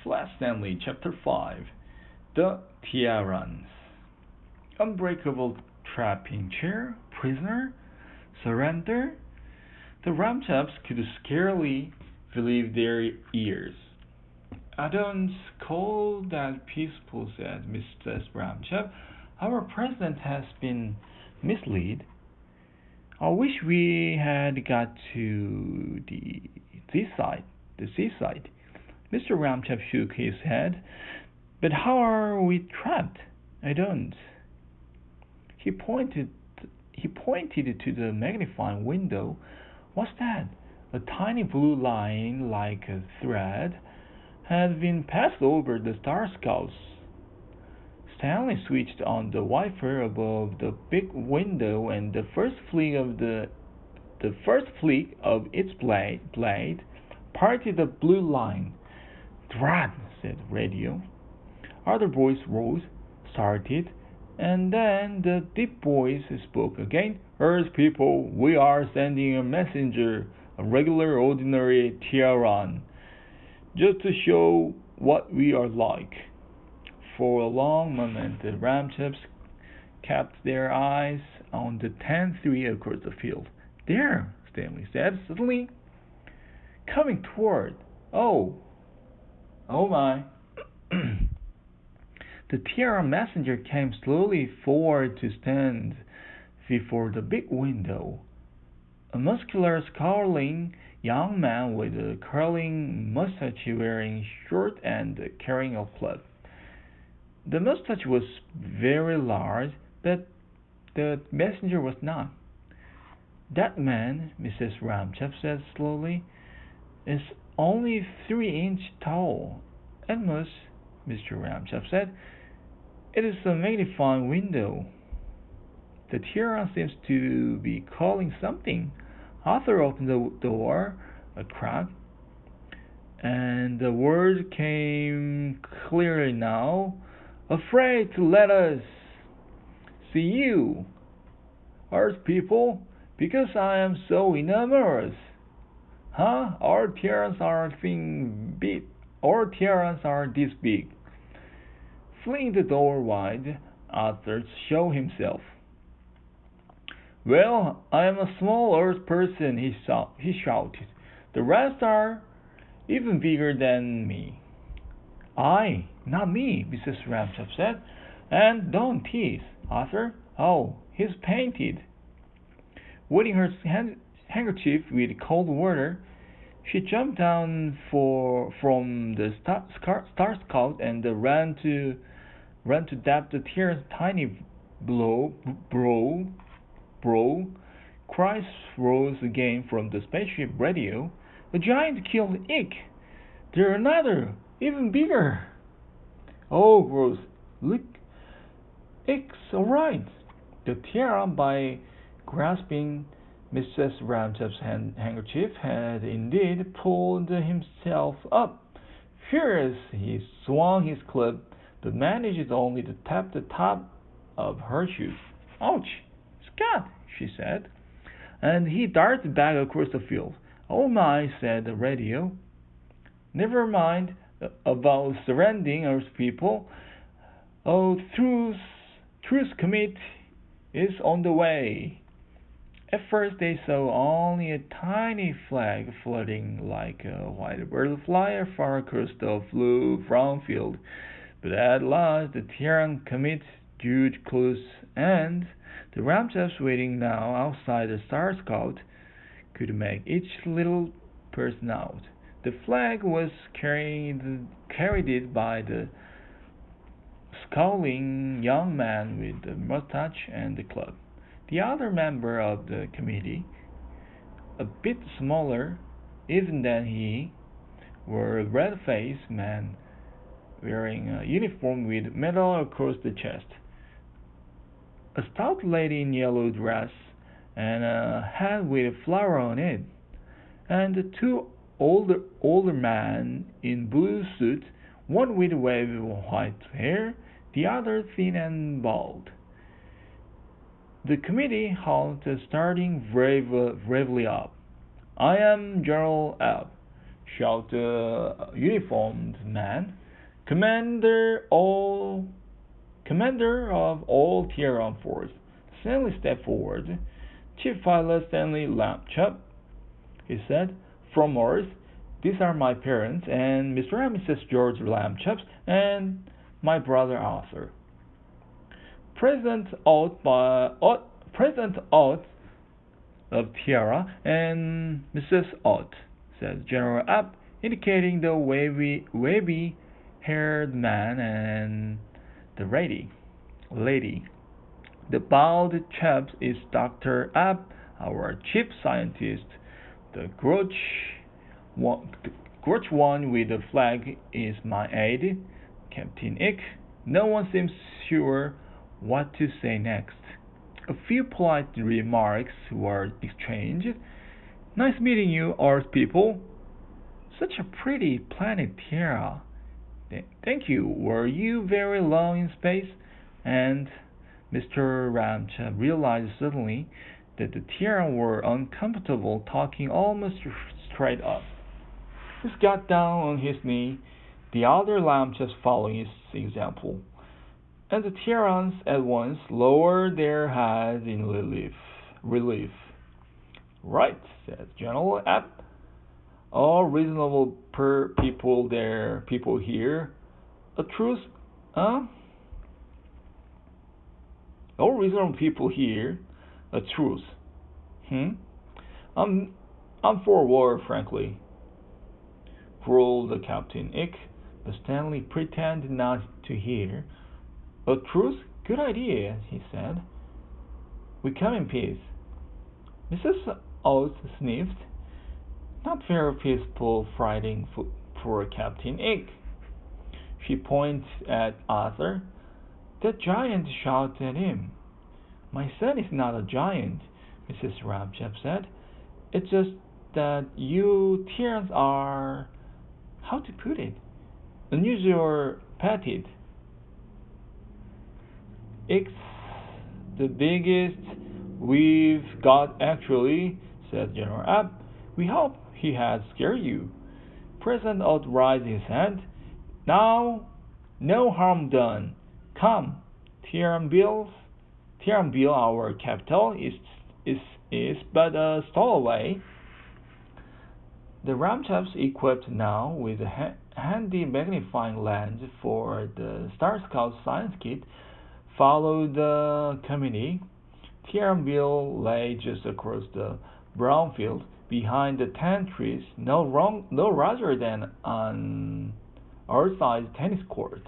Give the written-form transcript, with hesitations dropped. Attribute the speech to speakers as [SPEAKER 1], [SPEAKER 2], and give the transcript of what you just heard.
[SPEAKER 1] Flat Stanley, Chapter 5 The Tiarans. Unbreakable trapping chair, prisoner, surrender. The Ramchaps could scarcely believe their ears. "I don't call that peaceful," said Mrs. Ramchap. "Our president has been misled. I wish we had got to the seaside. Mr. Ramchap shook his head. "But how are we trapped? I don't." He pointed to the magnifying window. "What's that?" A tiny blue line, like a thread, had been passed over the Star Scouts. Stanley switched on the wiper above the big window, and the first flick of its blade parted the blue line. "Drat!" said the radio. Other boys rose, started, and then the deep voice spoke again. "Earth people, we are sending a messenger, a regular ordinary Tiaran, just to show what we are like." For a long moment the Ramchaps kept their eyes on the 10-3 across the field. "There," Stanley said suddenly, coming toward. Oh my." The Tiaran messenger came slowly forward to stand before the big window. A muscular, scowling young man with a curling mustache, wearing short and carrying a club. The mustache was very large, but the messenger was not. "That man," Mrs. Ramchap said slowly, "is only 3 inches tall." "Amos," Mr. Ramchap said, "it is a magnifying window." "The Tiaran seems to be calling something." Arthur opened the door a crack, and the words came clearly now. "Afraid to let us see you, Earth people, because I am so enormous." "Huh? Our Tiarans are this big." Flinging the door wide, Arthur showed himself. "Well, I am a small Earth person," he shouted. "The rest are even bigger than me." "Aye, not me," Mrs. Ramchap said. "And don't tease, Arthur. Oh, he's painted." Wetting her handkerchief with cold water, she jumped down from the Star Scout and ran to dab the tears tiny brow. Cries rose again from the spaceship radio. "A giant killed Ick! There's another, even bigger!" "Oh, gross! Look, Ick's all right." The Tiaran, by grasping Mrs. Ramchap's handkerchief, had indeed pulled himself up. Furious, he swung his club, but managed only to tap the top of her shoes. "Ouch, Scott!" she said, and he darted back across the field. "Oh my," said the radio. "Never mind about surrendering, Earth people. A truce commit is on the way." At first they saw only a tiny flag floating like a white bird fly far across the blue brown field, but at last the Tiaran commit drew close, and the Ramchaps, waiting now outside the Star Scout, could make each little person out. The flag was carried by the scowling young man with the mustache and the club. The other member of the committee, a bit smaller even than he, were a red-faced man wearing a uniform with medal across the chest, a stout lady in yellow dress and a hat with a flower on it, and 2 older men in blue suits, one with wavy white hair, the other thin and bald. The committee halted, starting bravely up. "I am General F. shouted a uniformed man. Commander of all Tier Force. Stanley stepped forward. Chief Pilot Stanley Lampchup, he said, from Earth. These are my parents, and Mr. and Mrs. George Lampchup, and my brother Arthur. President Ott of Tierra and Mrs. Ott, said General App, indicating the wavy-haired man and the lady. The bald chap is Dr. App, our chief scientist. The grouch one with the flag is my aide, Captain Ick. No one seems sure what to say next. A few polite remarks were exchanged. Nice meeting you, Earth people. Such a pretty planet, Terra. Thank you. Were you very long in space? And Mr. Ramcha realized suddenly that the Terran were uncomfortable talking almost straight up. He got down on his knee, the other Lamchas following his example, and the Terrans at once lowered their heads in relief. Right, said General App. All reasonable people here. A truce, huh? All reasonable people here. A truce. I'm for war, frankly, growled the captain. Ick, but Stanley pretended not to hear. A truce? Good idea, he said. We come in peace. Mrs. Oates sniffed. Not very peaceful fighting for Captain Ick. She pointed at Arthur. That giant shouted at him. My son is not a giant, Mrs. Ramchap said. It's just that you Terrans are, how to put it, unusual petted. It's the biggest we've got actually, said General App. We hope he has scared you. President Ott raised his hand. Now, no harm done. Come, Tiranville, our capital, is but a stall away. The Ramchaps, equipped now with a handy magnifying lens for the Star Scout science kit, followed the committee. Tiranville lay just across the brownfield, behind the tan trees, no larger than an Earth-sized tennis court.